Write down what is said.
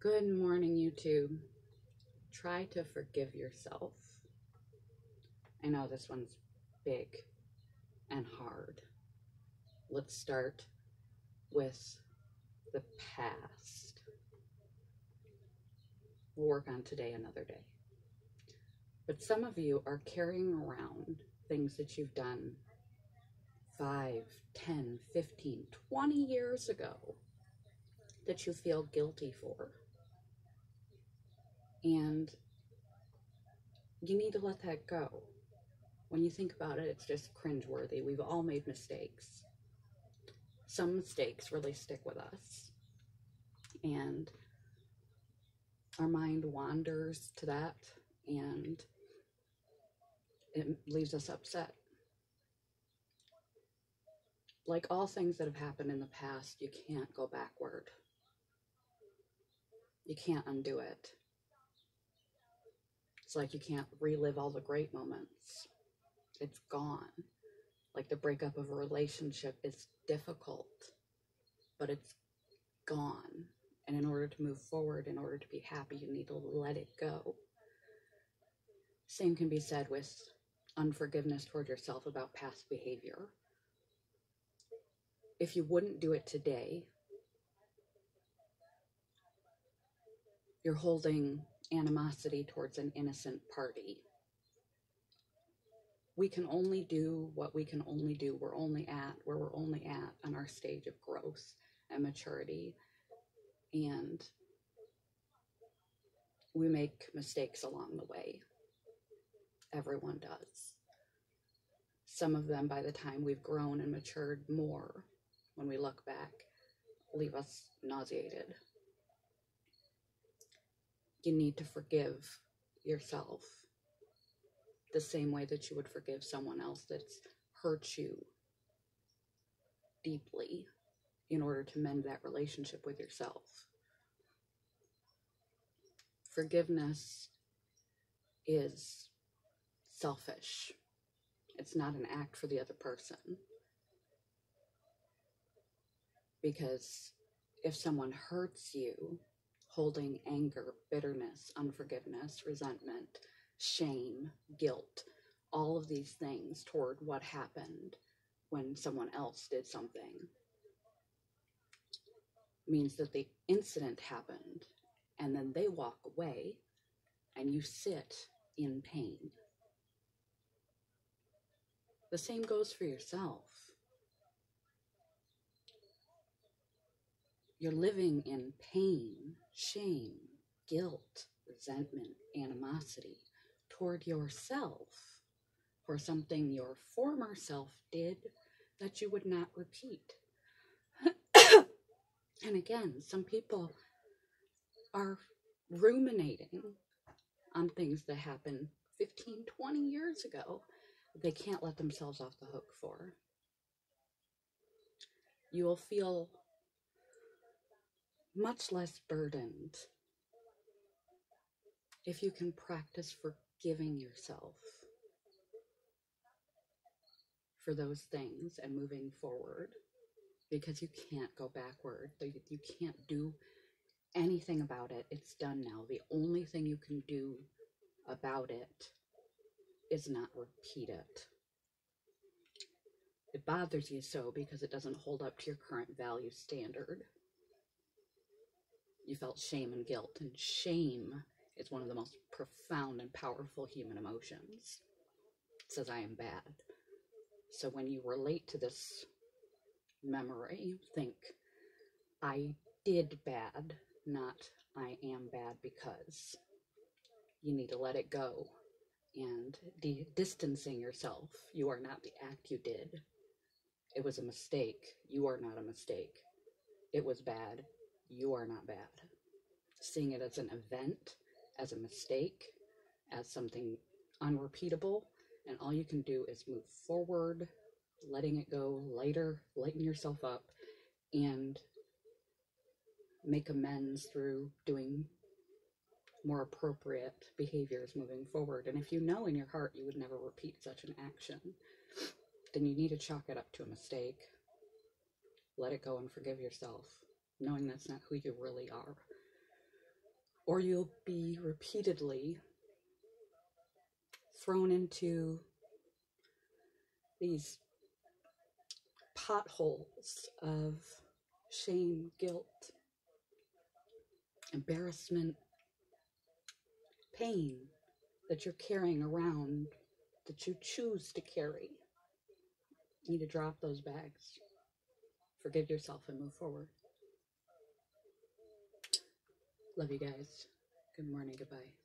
Good morning, YouTube. Try to forgive yourself. I know this one's big and hard. Let's start with the past. We'll work on today another day. But some of you are carrying around things that you've done 5, 10, 15, 20 years ago that you feel guilty for. And you need to let that go. When you think about it, it's just cringeworthy. We've all made mistakes. Some mistakes really stick with us. And our mind wanders to that, and it leaves us upset. Like all things that have happened in the past, you can't go backward. You can't undo it. It's like you can't relive all the great moments. It's gone. Like the breakup of a relationship is difficult, but it's gone. And in order to move forward, in order to be happy, you need to let it go. Same can be said with unforgiveness toward yourself about past behavior. If you wouldn't do it today, you're holding animosity towards an innocent party. We can only do what we can only do. We're only at where we're only at on our stage of growth and maturity. And we make mistakes along the way. Everyone does. Some of them, by the time we've grown and matured more, when we look back, leave us nauseated. You need to forgive yourself the same way that you would forgive someone else that's hurt you deeply in order to mend that relationship with yourself. Forgiveness is selfish. It's not an act for the other person. Because if someone hurts you, holding anger, bitterness, unforgiveness, resentment, shame, guilt, all of these things toward what happened when someone else did something, means that the incident happened and then they walk away and you sit in pain. The same goes for yourself. You're living in pain, shame, guilt, resentment, animosity toward yourself for something your former self did that you would not repeat. And again, some people are ruminating on things that happened 15, 20 years ago that they can't let themselves off the hook for. You will feel much less burdened if you can practice forgiving yourself for those things and moving forward, because you can't go backward. You can't do anything about it. It's done now. The only thing you can do about it is not repeat it. It bothers you so because it doesn't hold up to your current value standard. You felt shame and guilt, and shame is one of the most profound and powerful human emotions. It says, I am bad. So when you relate to this memory, think, I did bad, not I am bad because. You need to let it go and distancing yourself. You are not the act you did. It was a mistake. You are not a mistake. It was bad. You are not bad. Seeing it as an event, as a mistake, as something unrepeatable, and all you can do is move forward, letting it go, lighten yourself up, and make amends through doing more appropriate behaviors moving forward. And if you know in your heart you would never repeat such an action, then you need to chalk it up to a mistake. Let it go and forgive yourself, knowing that's not who you really are. or you'll be repeatedly thrown into these potholes of shame, guilt, embarrassment, pain that you're carrying around, that you choose to carry. You need to drop those bags, forgive yourself, and move forward. Love you guys. Good morning. Goodbye.